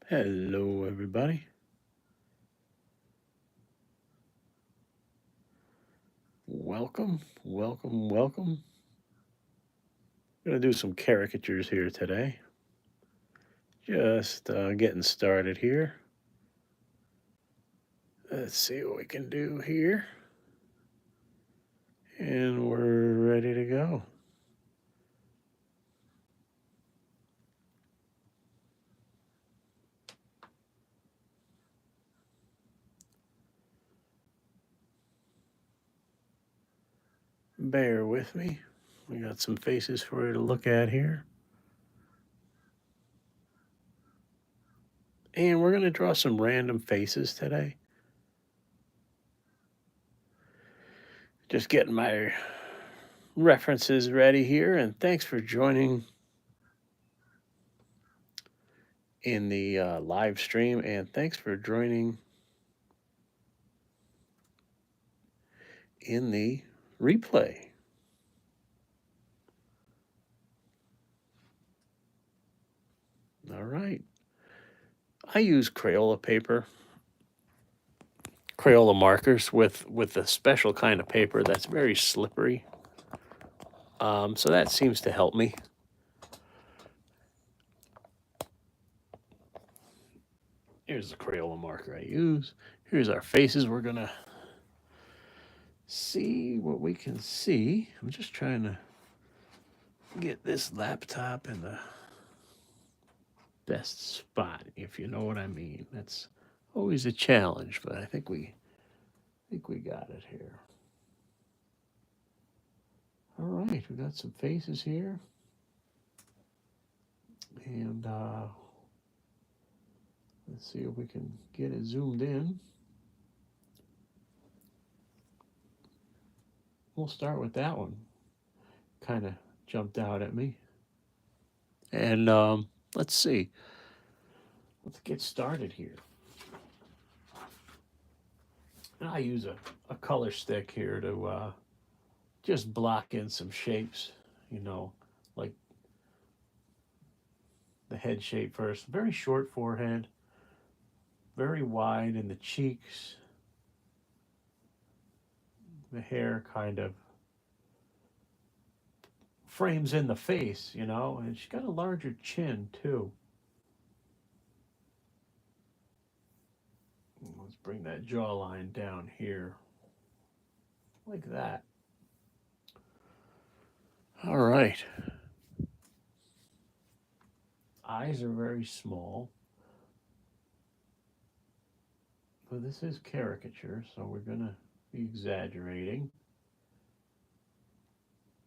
Hello, everybody. Welcome, welcome, welcome. Going to do some caricatures here today. Just getting started here. Let's see what we can do here. And we're ready to go. Bear with me. We got some faces for you to look at here. And we're going to draw some random faces today. Just getting my references ready here. And thanks for joining in the live stream. And thanks for joining in the replay. All right. I use Crayola paper, Crayola markers with a special kind of paper that's very slippery. So that seems to help me. Here's the Crayola marker I use. Here's our faces. We're going to see what we can see. I'm just trying to get this laptop in the best spot, if you know what I mean. That's always a challenge, but I think we got it here. All right, we got some faces here. And let's see if we can get it zoomed in. We'll start with that one. Kind of jumped out at me. And let's see. Let's get started here. And I use a color stick here to just block in some shapes, like the head shape first. Very short forehead, very wide in the cheeks. The hair kind of frames in the face, and she's got a larger chin too. Let's bring that jawline down here, like that. All right. Eyes are very small. But this is caricature, so we're going to be exaggerating.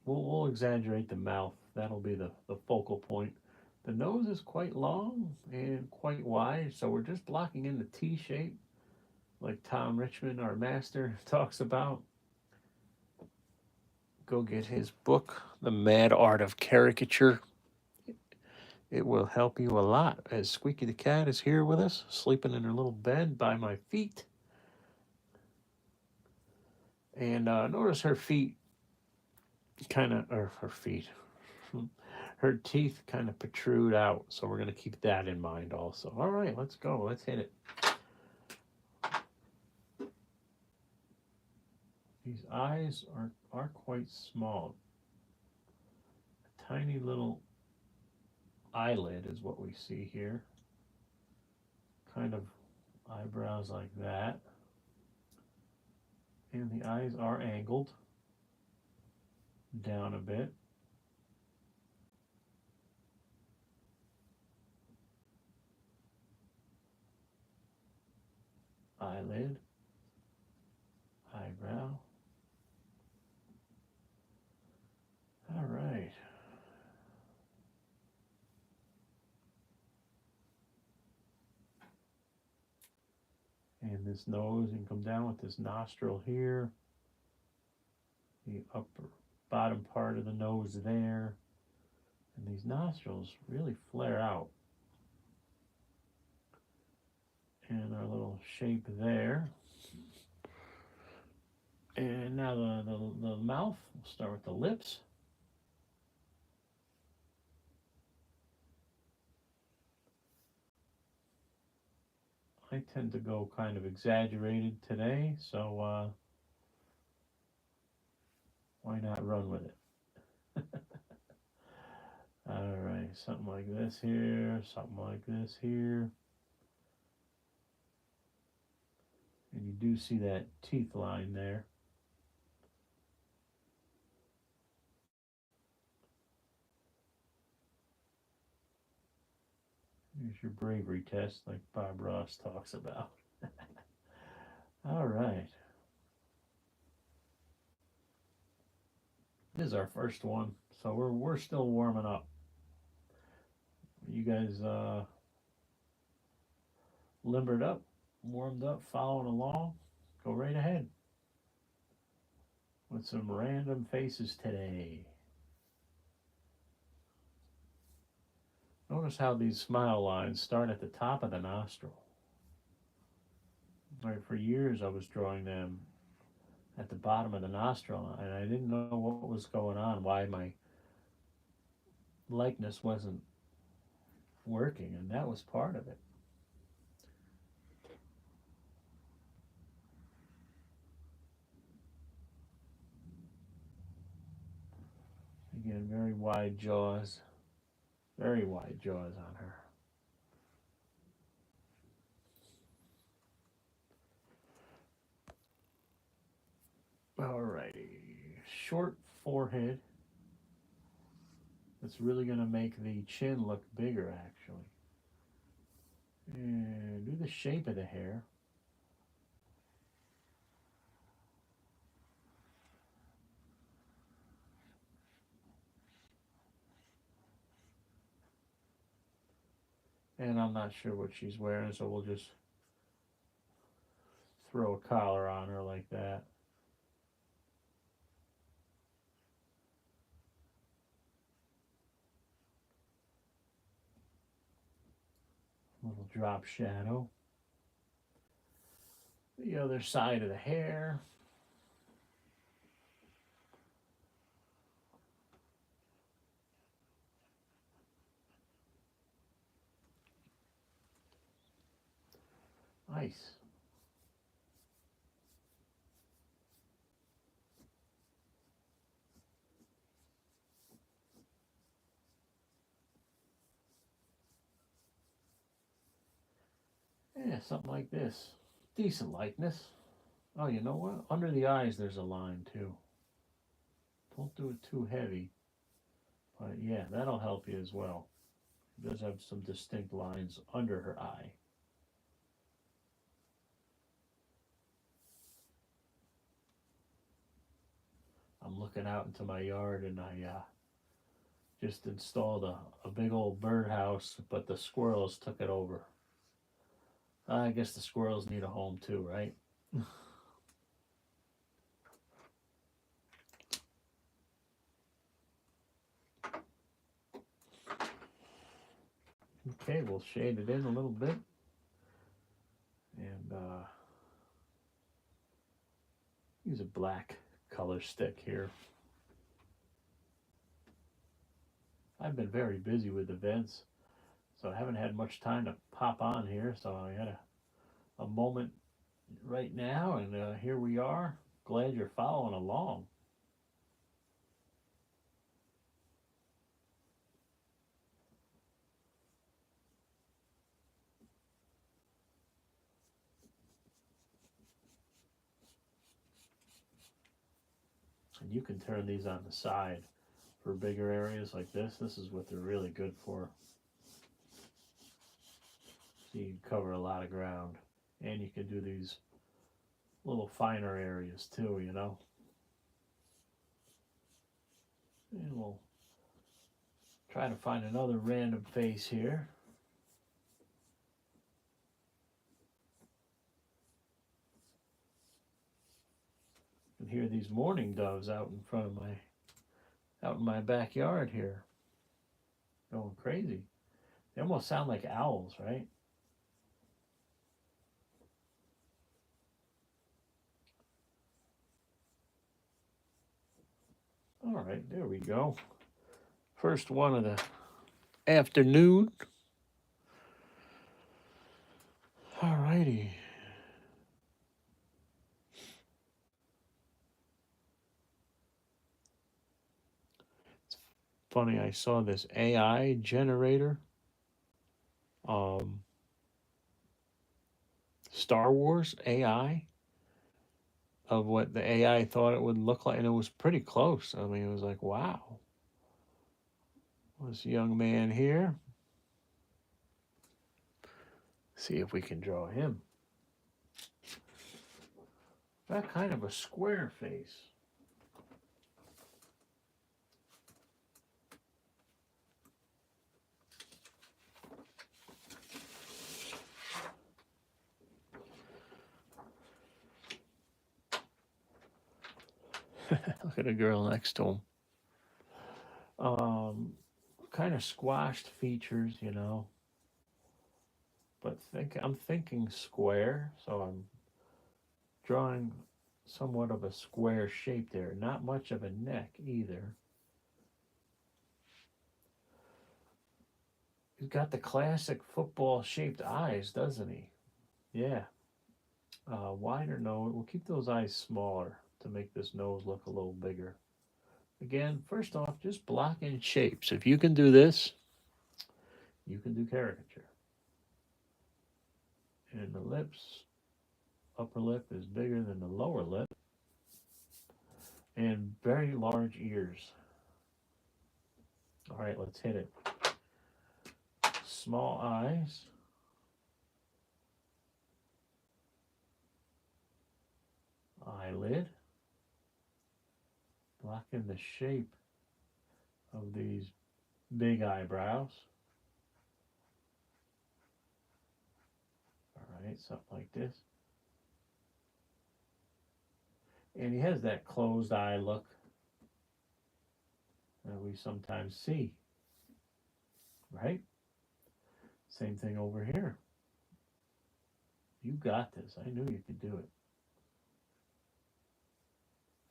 We'll exaggerate the mouth. That'll be the focal point. The nose is quite long and quite wide, so we're just blocking in the T shape, like Tom Richmond, our master, talks about. Go get his book, The Mad Art of Caricature. It will help you a lot. As Squeaky the cat is here with us, sleeping in her little bed by my feet. And notice her feet or her feet, her teeth kind of protrude out. So we're going to keep that in mind also. All right, let's go. Let's hit it. These eyes are quite small. A tiny little eyelid is what we see here. Kind of eyebrows like that. And the eyes are angled down a bit. Eyelid, eyebrow. All right. And this nose, and come down with this nostril here. The upper bottom part of the nose there. And these nostrils really flare out. And our little shape there. And now the mouth, we'll start with the lips. I tend to go kind of exaggerated today, so why not run with it? All right, something like this here, something like this here. And you do see that teeth line there. Here's your bravery test, like Bob Ross talks about. All right. This is our first one, so we're still warming up. You guys limbered up, warmed up, following along. Go right ahead with some random faces today. Notice how these smile lines start at the top of the nostril. Right, for years I was drawing them at the bottom of the nostril, and I didn't know what was going on, why my likeness wasn't working, and that was part of it. Again, very wide jaws on her. Alrighty, short forehead. It's really going to make the chin look bigger, actually. And do the shape of the hair. And I'm not sure what she's wearing, so we'll just throw a collar on her like that. A little drop shadow. The other side of the hair. Nice. Yeah, something like this. Decent likeness. Oh, you know what? Under the eyes, there's a line too. Don't do it too heavy. But yeah, that'll help you as well. It does have some distinct lines under her eye. I'm looking out into my yard and I just installed a big old birdhouse, but the squirrels took it over. I guess the squirrels need a home too, right? Okay, we'll shade it in a little bit. And use a black color stick here. I've been very busy with events, so I haven't had much time to pop on here. So I had a moment right now, and here we are. Glad you're following along. And you can turn these on the side for bigger areas like this. This is what they're really good for. So you can cover a lot of ground. And you can do these little finer areas too, you know. And we'll try to find another random face here. You can hear these mourning doves out in front of out in my backyard here. Going crazy. They almost sound like owls, right? All right, there we go. First one of the afternoon. All right. righty. It's funny, I saw this AI generator, um, Star Wars AI, of what the AI thought it would look like, and it was pretty close. I mean, it was like, wow, this young man here. See if we can draw him. That kind of a square face. Look at the girl next to him. Um, Kind of squashed features, you know. But I'm thinking square, so I'm drawing somewhat of a square shape there. Not much of a neck either. He's got the classic football shaped eyes, doesn't he? Yeah. Wider nose. We'll keep those eyes smaller to make this nose look a little bigger. Again, first off, just block in shapes. If you can do this, you can do caricature. And the lips, upper lip is bigger than the lower lip, and very large ears. All right, let's hit it. Small eyes, eyelid, block in the shape of these big eyebrows. All right, something like this. And he has that closed eye look that we sometimes see, right? Same thing over here. You got this. I knew you could do it.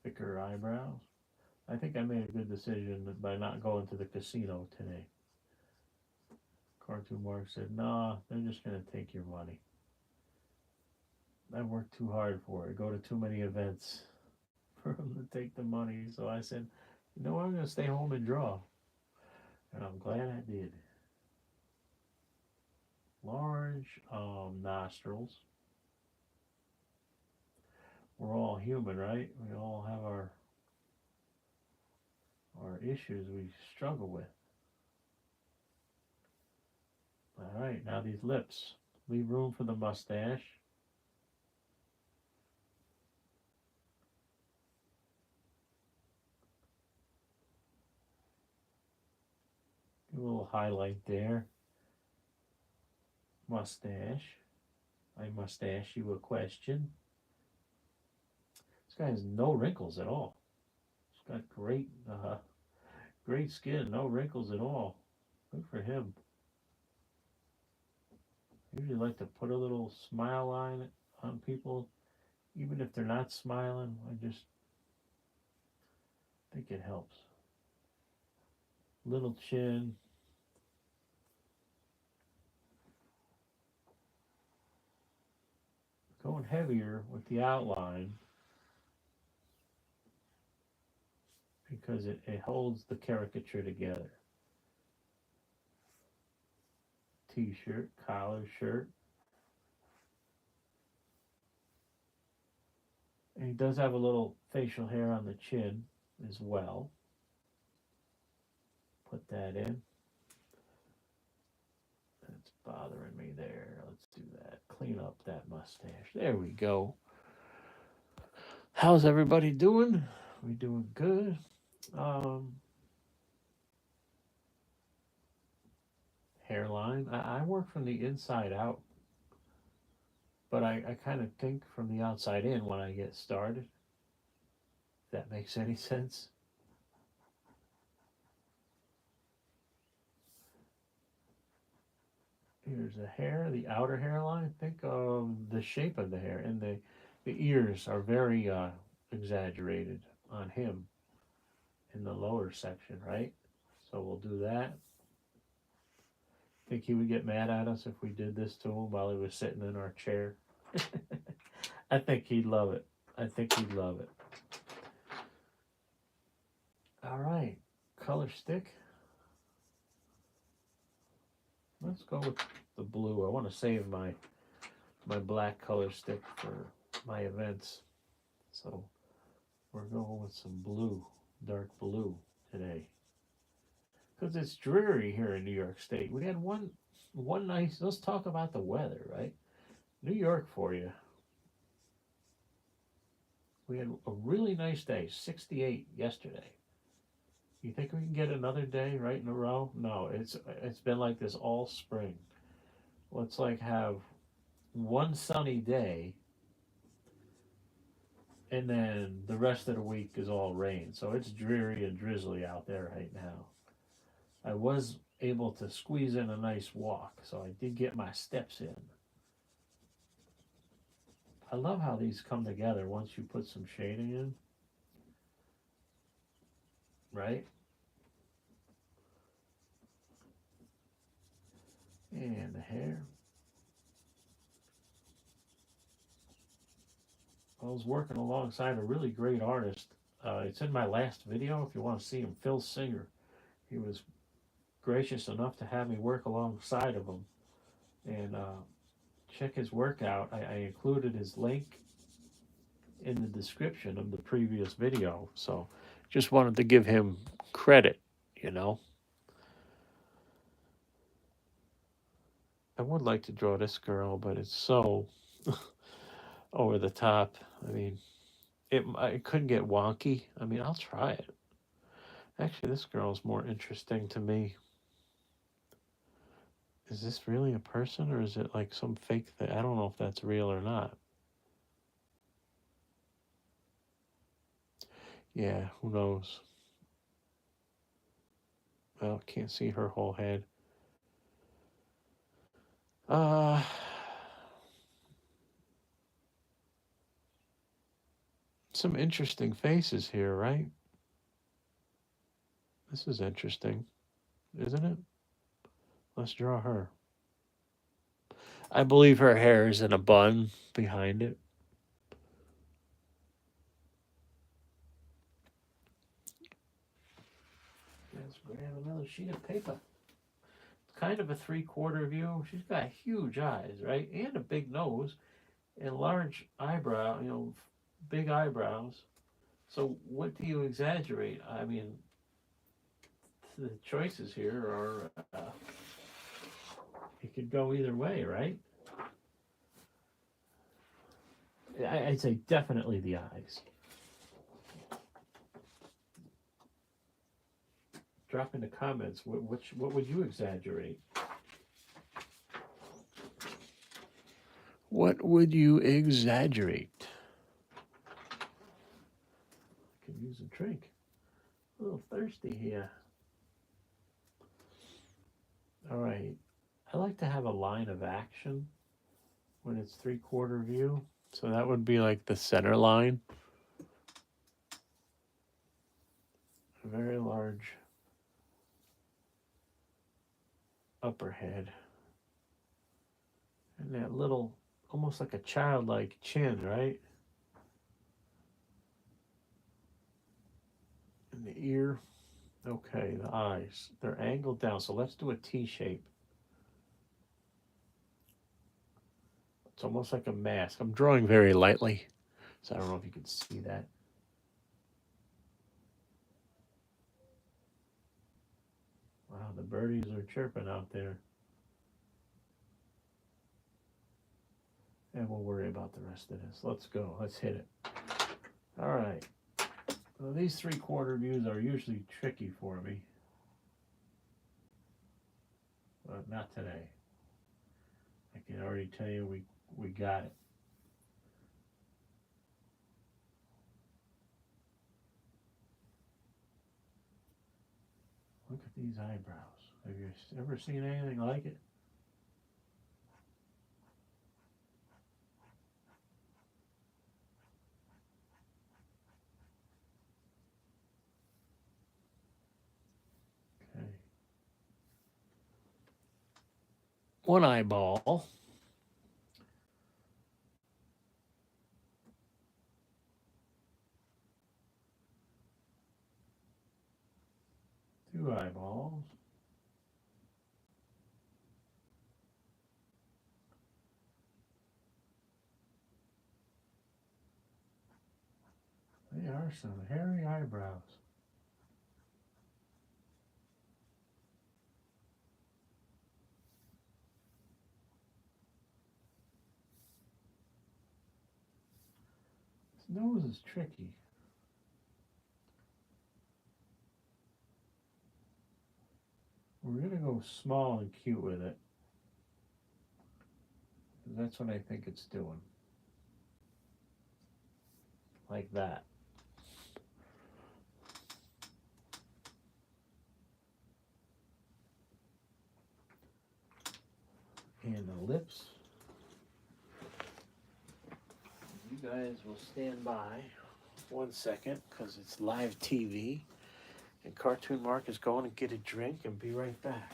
Thicker eyebrows. I think I made a good decision by not going to the casino today. Cartoon Mark said, nah, they're just going to take your money. I worked too hard for it. Go to too many events for them to take the money. So I said, you know what? I'm going to stay home and draw. And I'm glad I did. Large nostrils. We're all human, right? We all have our issues we struggle with. All right, now these lips. Leave room for the mustache. A little highlight there. Mustache. I mustache you a question. This guy has no wrinkles at all. He's got great skin, no wrinkles at all. Good for him. I usually like to put a little smile line on people, even if they're not smiling. I just think it helps. Little chin. Going heavier with the outline because it holds the caricature together. T-shirt, collar shirt. And he does have a little facial hair on the chin as well. Put that in. That's bothering me there. Let's do that. Clean up that mustache. There we go. How's everybody doing? We doing good? Um, Hairline. I work from the inside out, but I kind of think from the outside in when I get started. If that makes any sense. Here's the hair, the outer hairline. Think of the shape of the hair, and the ears are very exaggerated on him in the lower section, right? So we'll do that. Think he would get mad at us if we did this to him while he was sitting in our chair? I think he'd love it. I think he'd love it. All right, color stick. Let's go with the blue. I want to save my black color stick for my events. So we're going with some blue, dark blue today. Because it's dreary here in New York State. We had one nice, let's talk about the weather, right? New York for you. We had a really nice day, 68 yesterday. You think we can get another day right in a row? No, it's been like this all spring. Let's like have one sunny day and then the rest of the week is all rain. So it's dreary and drizzly out there right now. I was able to squeeze in a nice walk, so I did get my steps in. I love how these come together once you put some shading in, right? And the hair. I was working alongside a really great artist. It's in my last video if you want to see him, Phil Singer. He was gracious enough to have me work alongside of him. And check his work out. I included his link in the description of the previous video. So just wanted to give him credit, you know. I would like to draw this girl, but it's so over the top. I mean, it couldn't get wonky. I mean, I'll try it. Actually, this girl's more interesting to me. Is this really a person or is it like some fake thing? I don't know if that's real or not. Yeah, who knows? Well, can't see her whole head. Uh, some interesting faces here, right? This is interesting, isn't it? Let's draw her. I believe her hair is in a bun behind it. Let's grab another sheet of paper. It's kind of a three-quarter view. She's got huge eyes, right? And a big nose and large eyebrow, big eyebrows. So what do you exaggerate? I mean, the choices here are, it could go either way, right? I'd say definitely the eyes. Drop in the comments, what would you exaggerate? What would you exaggerate? I could use a drink. A little thirsty here. All right. I like to have a line of action when it's three-quarter view. So that would be like the center line. A very large upper head. And that little, almost like a childlike chin, right? And the ear. Okay, the eyes. They're angled down. So let's do a T shape. It's almost like a mask. I'm drawing very lightly, so I don't know if you can see that. Wow, the birdies are chirping out there. And we'll worry about the rest of this. Let's go. Let's hit it. All right. Well, these three-quarter views are usually tricky for me. But not today. I can already tell you we got it. Look at these eyebrows. Have you ever seen anything like it? Okay. one eyeball. Two eyeballs. They are some hairy eyebrows. His nose is tricky. We're going to go small and cute with it. That's what I think it's doing. Like that. And the lips. You guys will stand by 1 second because it's live TV. And Cartoon Mark is going to get a drink and be right back.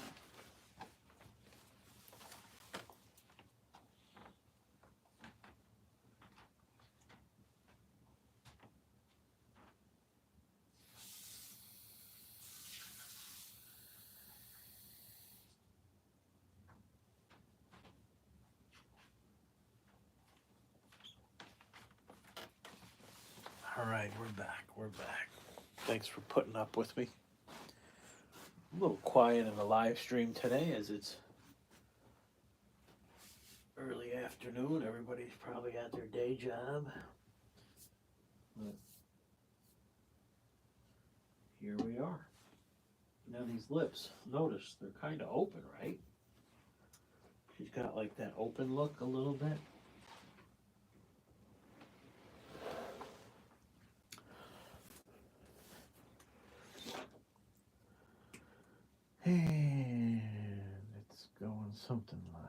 All right, we're back. We're back. Thanks for putting up with me. A little quiet in the live stream today as it's early afternoon. Everybody's probably at their day job. But here we are. Now these lips, notice they're kind of open, right? She's got like that open look a little bit. And it's going something like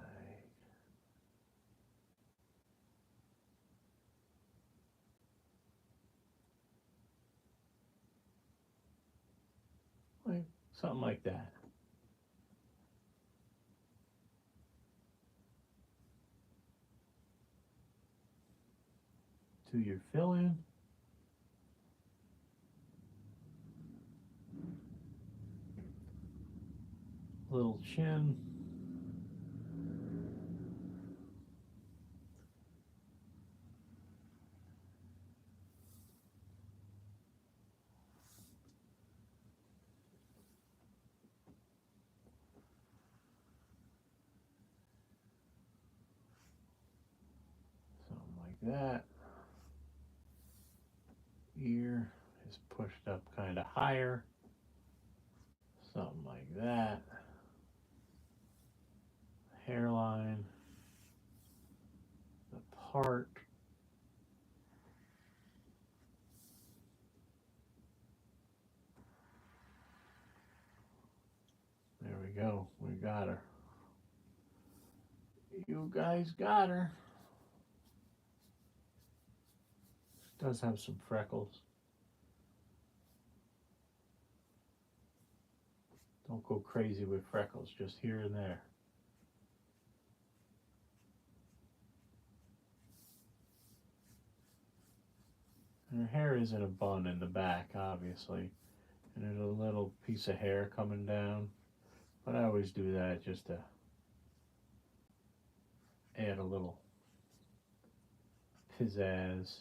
something like that. Do your fill in. Little chin. Something like that. Ear is pushed up kind of higher. Something like that. Hairline. The part. There we go. We got her. You guys got her. Does have some freckles. Don't go crazy with freckles, just here and there. And her hair is in a bun in the back, obviously. And there's a little piece of hair coming down. But I always do that just to add a little pizzazz.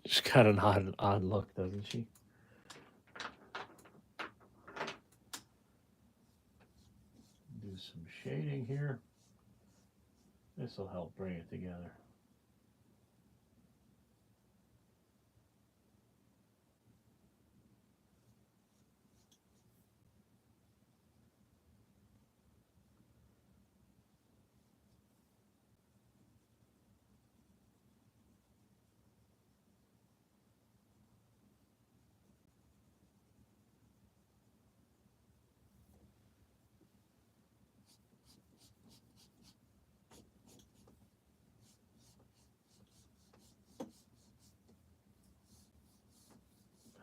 She's got an odd look, doesn't she? Do some shading here. This will help bring it together.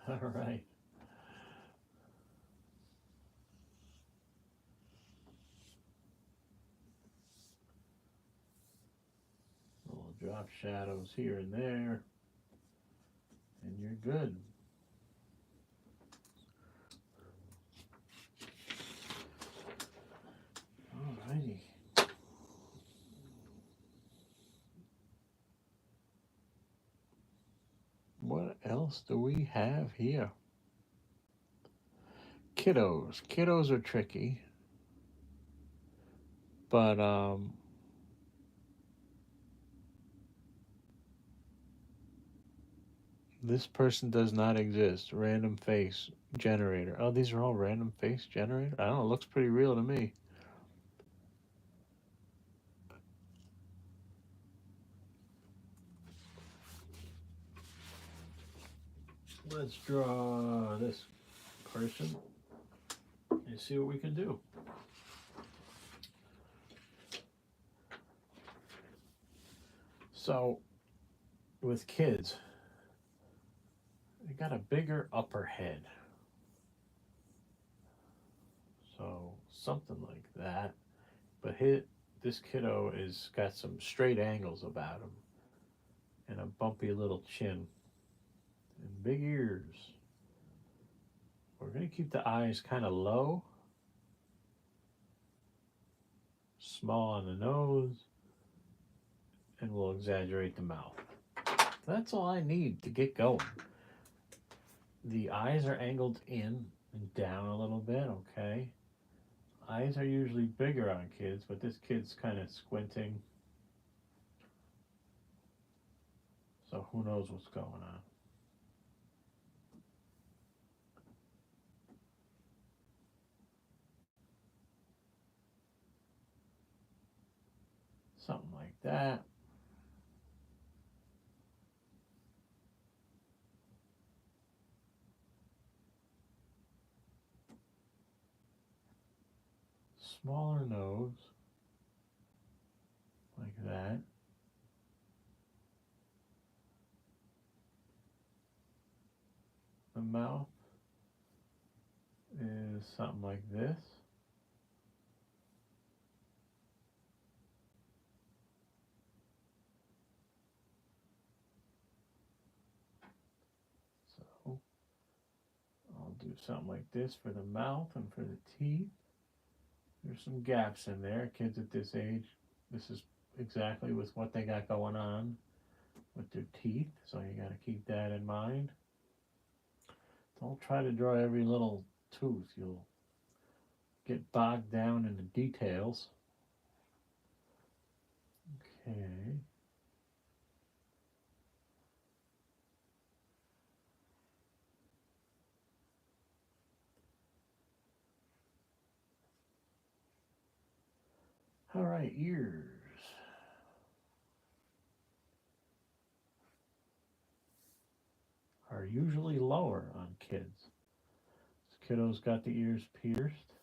All right. Drop shadows here and there, and you're good. Alrighty. What else do we have here? Kiddos. Kiddos are tricky, but this person does not exist. Random face generator. Oh, these are all random face generator? I don't know. It looks pretty real to me. Let's draw this person and see what we can do. So, with kids, they got a bigger upper head. So, something like that. But this kiddo is got some straight angles about him and a bumpy little chin and big ears. We're going to keep the eyes kind of low, small on the nose, and we'll exaggerate the mouth. That's all I need to get going. The eyes are angled in and down a little bit, okay? Eyes are usually bigger on kids, but this kid's kind of squinting. So who knows what's going on. Something like that. Smaller nose, like that. The mouth is something like this. So I'll do something like this for the mouth and for the teeth. There's some gaps in there. Kids at this age, this is exactly with what they got going on with their teeth. So you got to keep that in mind. Don't try to draw every little tooth. You'll get bogged down in the details. Okay. All right, ears are usually lower on kids. This kiddo's got the ears pierced.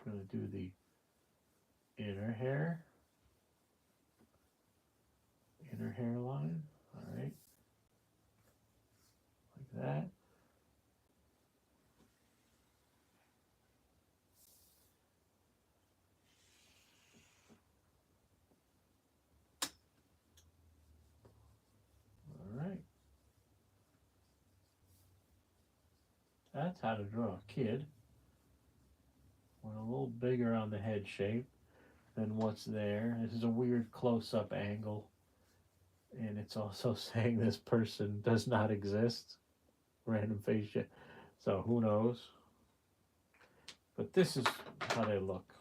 I'm going to do the inner hairline. All right, like that. All right. That's how to draw a kid. We're a little bigger on the head shape than what's there. This is a weird close-up angle, and it's also saying this person does not exist. Random face shape. So who knows? But this is how they look.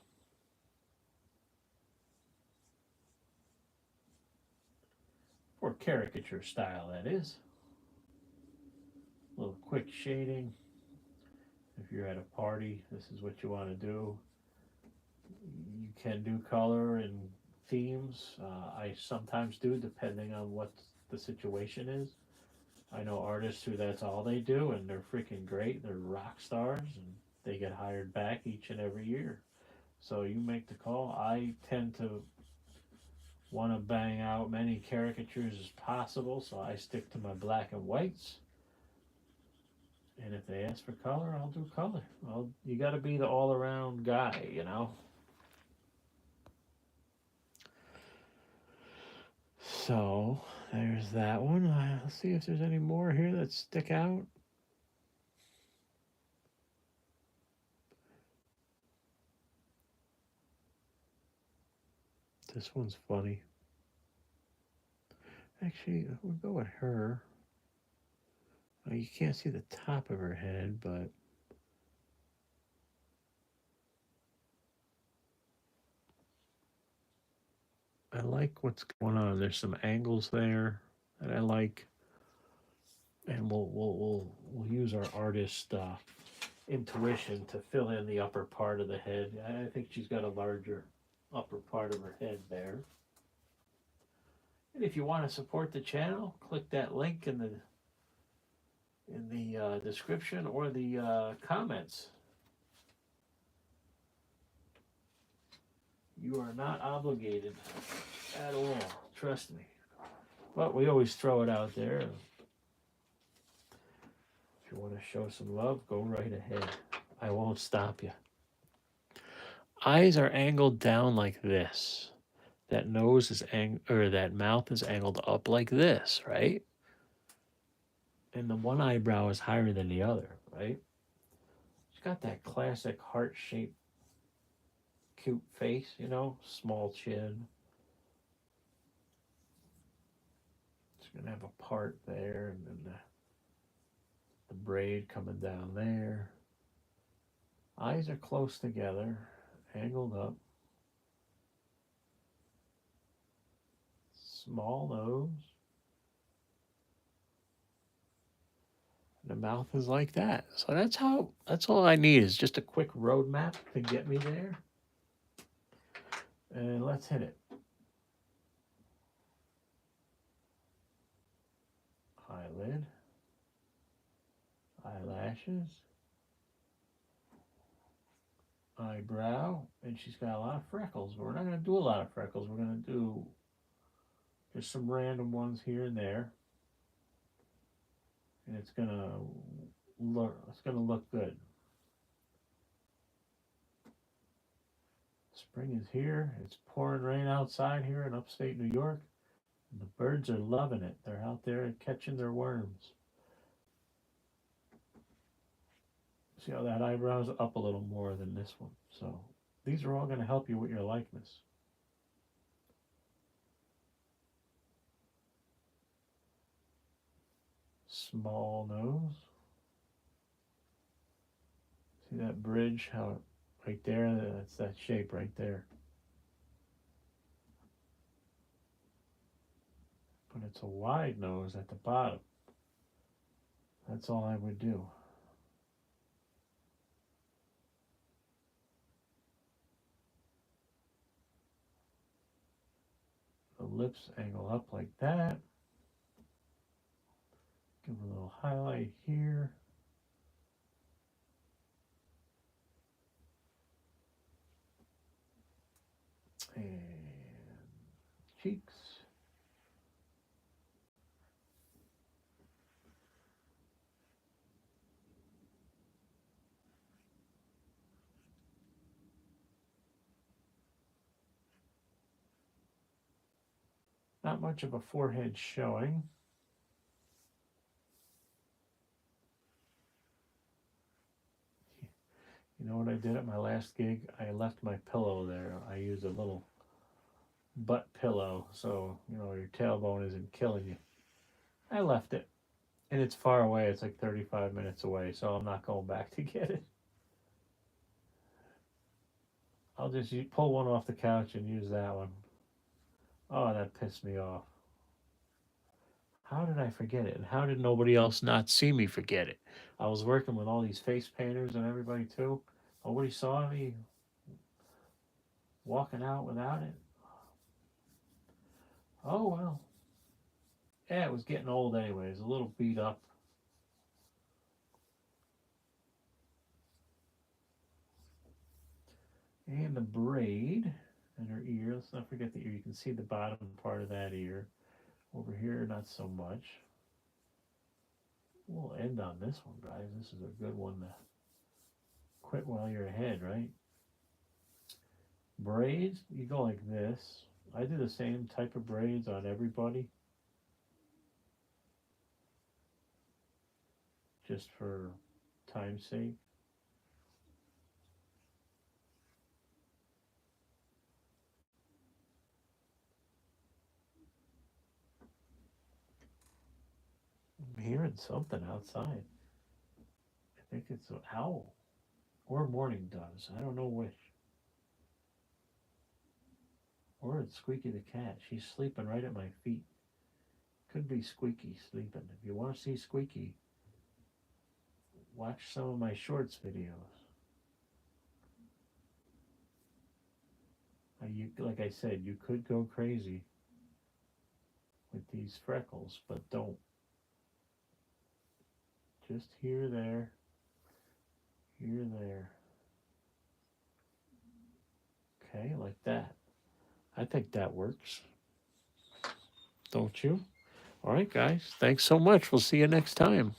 For caricature style, that is. A little quick shading. If you're at a party, this is what you want to do. You can do color and themes. I sometimes do, depending on what the situation is. I know artists who that's all they do, and they're freaking great. They're rock stars, and they get hired back each and every year. So you make the call. I tend to want to bang out many caricatures as possible, so I stick to my black and whites. And if they ask for color, I'll do color. You got to be the all around guy, you know? So there's that one. Let's see if there's any more here that stick out. This one's funny. Actually, we'll go with her. You can't see the top of her head, but I like what's going on. There's some angles there that I like, and we'll use our artist intuition to fill in the upper part of the head. I think she's got a larger upper part of her head there. And if you want to support the channel, click that link in the description or the comments. You are not obligated at all, trust me. But we always throw it out there. If you want to show some love, go right ahead. I won't stop you. Eyes are angled down like this. That nose is or that mouth is angled up like this, right? And the one eyebrow is higher than the other, right? She's got that classic heart-shaped, cute face, you know, small chin. She's gonna have a part there, and then the braid coming down there. Eyes are close together, angled up. Small nose. The mouth is like that. So that's all I need is just a quick roadmap to get me there. And let's hit it. Eyelid, eyelashes, eyebrow, and she's got a lot of freckles. But we're not going to do a lot of freckles. We're going to do just some random ones here and there. And it's going to look good. Spring is here. It's pouring rain outside here in upstate New York. And the birds are loving it. They're out there catching their worms. See how that eyebrow is up a little more than this one. So these are all going to help you with your likeness. Small nose. See that bridge? How right there? That's that shape right there. But it's a wide nose at the bottom. That's all I would do. The lips angle up like that. Give a little highlight here. And cheeks. Not much of a forehead showing. You know what I did at my last gig? I left my pillow there. I used a little butt pillow so, you know, your tailbone isn't killing you. I left it. And it's far away. It's like 35 minutes away, so I'm not going back to get it. I'll just pull one off the couch and use that one. Oh, that pissed me off. How did I forget it? And how did nobody else not see me forget it? I was working with all these face painters and everybody too. Nobody saw me walking out without it. Oh well. Yeah, it was getting old anyways. A little beat up. And the braid and her ear. Let's not forget the ear. You can see the bottom part of that ear. Over here, not so much. We'll end on this one, guys. This is a good one to quit while you're ahead, right? Braids, you go like this, I do the same type of braids on everybody just for time's sake. I'm hearing something outside. I think it's an owl or morning doves. I don't know which. Or it's Squeaky the cat. She's sleeping right at my feet. Could be Squeaky sleeping. If you want to see Squeaky, watch some of my shorts videos. Like I said, you could go crazy with these freckles, but don't. Just here, there, here, there. Okay, like that. I think that works. Don't you? All right, guys. Thanks so much. We'll see you next time.